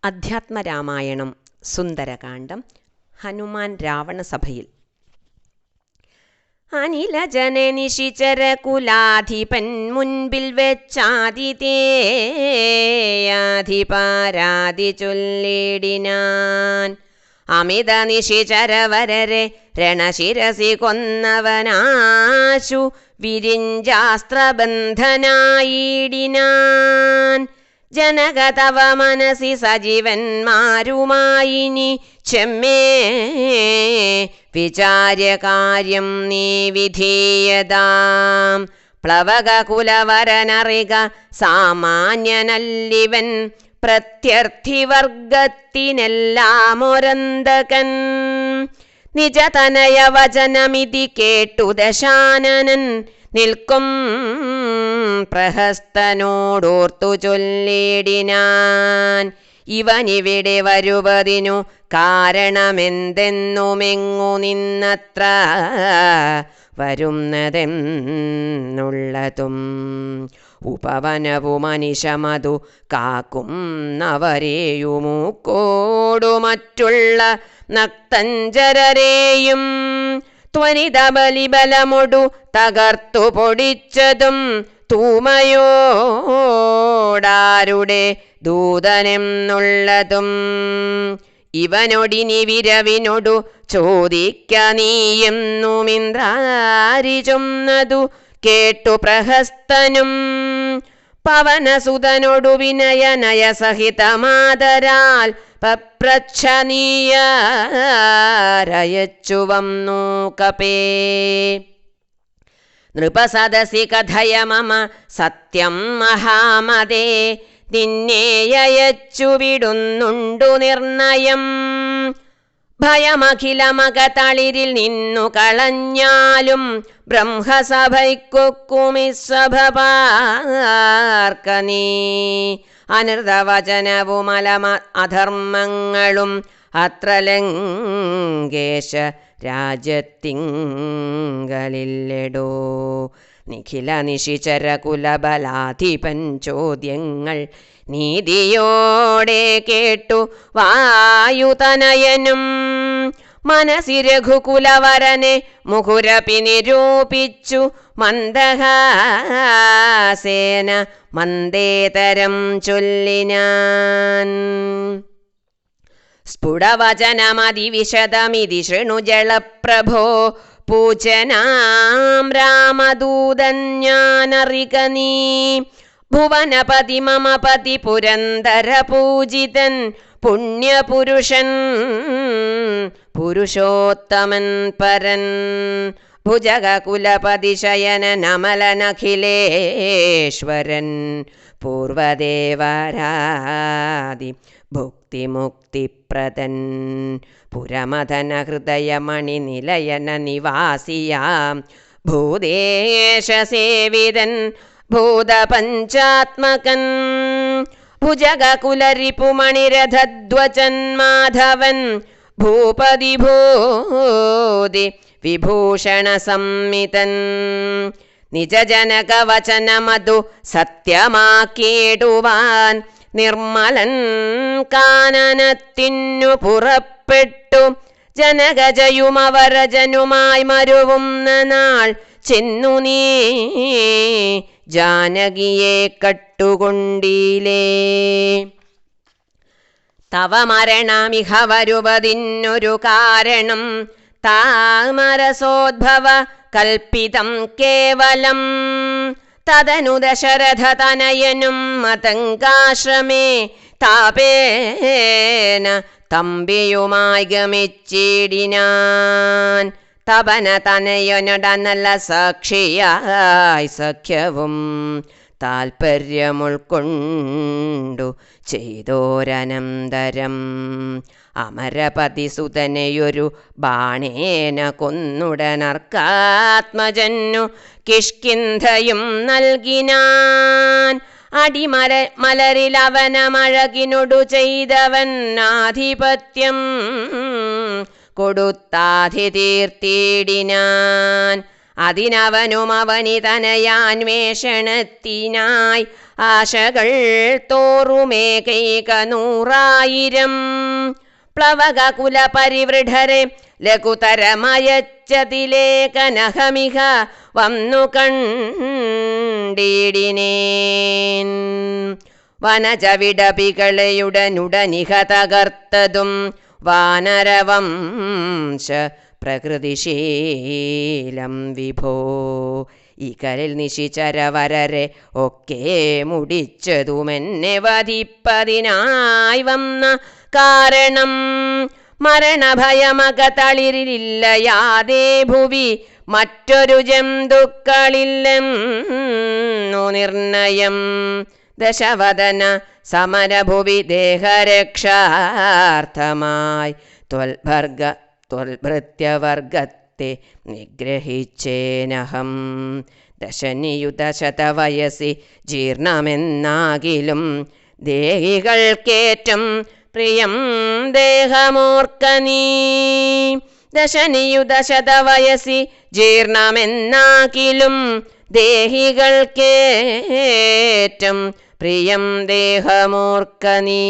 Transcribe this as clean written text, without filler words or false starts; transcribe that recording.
അധ്യാത്മരാമായണം സുന്ദരകാന്ഡം ഹനുമാൻ രാവണസഭയിൽ. അനിലജനെ നിശിചര കുലാധിപൻ മുൻപിൽ വെച്ചാതിഥേയാധിപാരാതി ചൊല്ലിടിനാൻ. അമിത നിശിചരവരരെ രണശിരസി കൊന്നവനാശു വിരിഞ്ചാസ്ത്രബന്ധനായിടിനാൻ. ജനക തവ മനസി സജീവന്മാരുമായിനി ചെമ്മേ വിചാര്യകാര്യം നീ വിധീയതാം. പ്ലവക കുലവരനറിക സാമാന്യനല്ലിവൻ പ്രത്യർത്ഥിവർഗത്തിനെല്ലാം ഒരന്തകൻ. നിജതനയ വചനമിതി കേട്ടു ദശാനനൻ നിൽക്കും പ്രഹസ്തനോടോർത്തു ചൊല്ലിടിനാൻ. ഇവനിവിടെ വരുവതിനു കാരണമെന്തെന്നുമെങ്ങു നിന്നത്ര വരുന്നതെന്നുള്ളതും ഉപവനവുമനിശമതു കാക്കുന്നവരെയുമൂക്കോടു മറ്റുള്ള നക്തഞ്ചരരെയും ത്വനിതബലിബലമൊടു തകർത്തു പൊടിച്ചതും തൂമയോടാരുടെ ദൂതനെന്നുള്ളതും. ഇവനൊടിനി വിരവിനൊടു ചോദിക്ക നീയെന്നുമിന്ദ്രാരി ചൊന്നതു കേട്ടു പ്രഹസ്തനും. പവനസുതനൊടു വിനയനയ സഹിതമാതരാൽ പപ്രച്ഛനീയരയച്ചു വന്നു കപേ. നൃപസദസി കഥയ മമ സത്യം മഹാമതേ, നിന്നെയച്ചു വിടുന്നുണ്ടു നിർണയം. ഭയമഖിലമകതളിരിൽ നിന്നു കളഞ്ഞാലും ബ്രഹ്മസഭയ്ക്കൊക്കുമിസഭ പാർക്ക നീ. അനൃതവചനവുമലമ അധർമ്മങ്ങളും അത്ര ലങ്കേശ രാജ്യത്തിങ്കലില്ലെടോ. നിഖില നിശിചര കുലബലാധിപൻ ചോദ്യങ്ങൾ നീതിയോടെ കേട്ടു വായുതനയനും. മനസി രഘുകുലവരനെ മുഖുരപി നിരൂപിച്ചു മന്ദഹാസേന മന്ദേതരം ചൊല്ലിനാൻ. സ്ഫുടവചനമതിവിശദമിതി ശൃണു ജളപ്രഭോ, പൂജനാം രാമദൂതൻ ഞാനറിക നീ. ഭുവനപതി മമ പതി പുരന്ദര പൂജിതൻ പുണ്യപുരുഷൻ പുരുഷോത്തമൻ പരൻ. ഭുജകുലപതി ശയനൻ അമലനഖിലേശ്വരൻ പൂർവദേവരാദി ഭുക്തിമുക്തിപ്രദൻ. പുരമദന ഹൃദയമണി നിലയന നിവാസിയാം ഭൂദേശസേവിതൻ ഭൂതപഞ്ചാത്മകൻ. ഭുജകുലരിപുമണിരഥധ്വജൻ മാധവൻ ഭൂപതി ഭൂതി വിഭൂഷണ സംമിതൻ. നിജജനകവചനമതു സത്യമാക്കിയിടുവാൻ നിർമ്മലൻ കാനനത്തിനു പുറപ്പെട്ടു. ജനകജയുമവരജനുമായി മരുവുന്ന നാൾ ചെന്നു നീ ജാനകിയെ കട്ടുകൊണ്ടീലേ. തവ മരണമിഹ വരുവതിന്നൊരു കാരണം താമരസോദ്ഭവ കൽപ്പിതം കേവലം. തദനു ദശരഥ തനയനും മതങ്കാശ്രമേ താപേന തമ്പിയുമായി ഗമിച്ചിടിനാൻ. തപന തനയനടനല്ല സാക്ഷിയായി സഖ്യവും താൽപര്യമുൾക്കൊണ്ടു ചെയ്തോരനന്തരം. അമരപതിസുതനെയൊരു ബാണേന കൊന്നുടനർക്കാത്മജന്നു കിഷ്കിന്ധയും നൽകിനാൻ. അടിമലരിലവനമഴകിനൊടു ചെയ്തവൻ ആധിപത്യം കൊടുത്താധി തീർത്തിടിനാൻ. അതിനവനും അവനിതനയാന്വേഷണത്തിനായി ആശകൾ തോറുമേകൈക 100,000 പ്ലവക കുലപരിവൃഢരെ ലഘുതരമയച്ചതിലേകനഹമിഹ വന്നു കണ്ടിടിനേൻ. വനജവിടപികളയുടനുടനിഹ തകർത്തതും വാനരവംശ പ്രകൃതിശീലം വിഭോ. ഈ കലിൽ നിശിചരവരരെ ഒക്കെ മുടിച്ചതുമെന്നെ വധിപ്പതിനായി വന്ന കാരണം മരണഭയമകതളിരില്ലയാതെ ഭുവി മറ്റൊരു ജന്തുക്കളില്ലെന്നു നിർണയം. ദശവദന സമരഭുവി ദേഹരക്ഷാർത്ഥമായി ത്വൽഭൃത്യവർഗത്തെ നിഗ്രഹിച്ചേനഹം. ദശനിയുതശതവയസി ജീർണമെന്നാകിലും ദേഹികൾക്കേറ്റം പ്രിയം ദേഹമോർക്ക നീ. ദശനിയുതശതവയസി ജീർണമെന്നാകിലും ദേഹികൾക്കേറ്റം പ്രിയം ദേഹമോർക്ക നീ.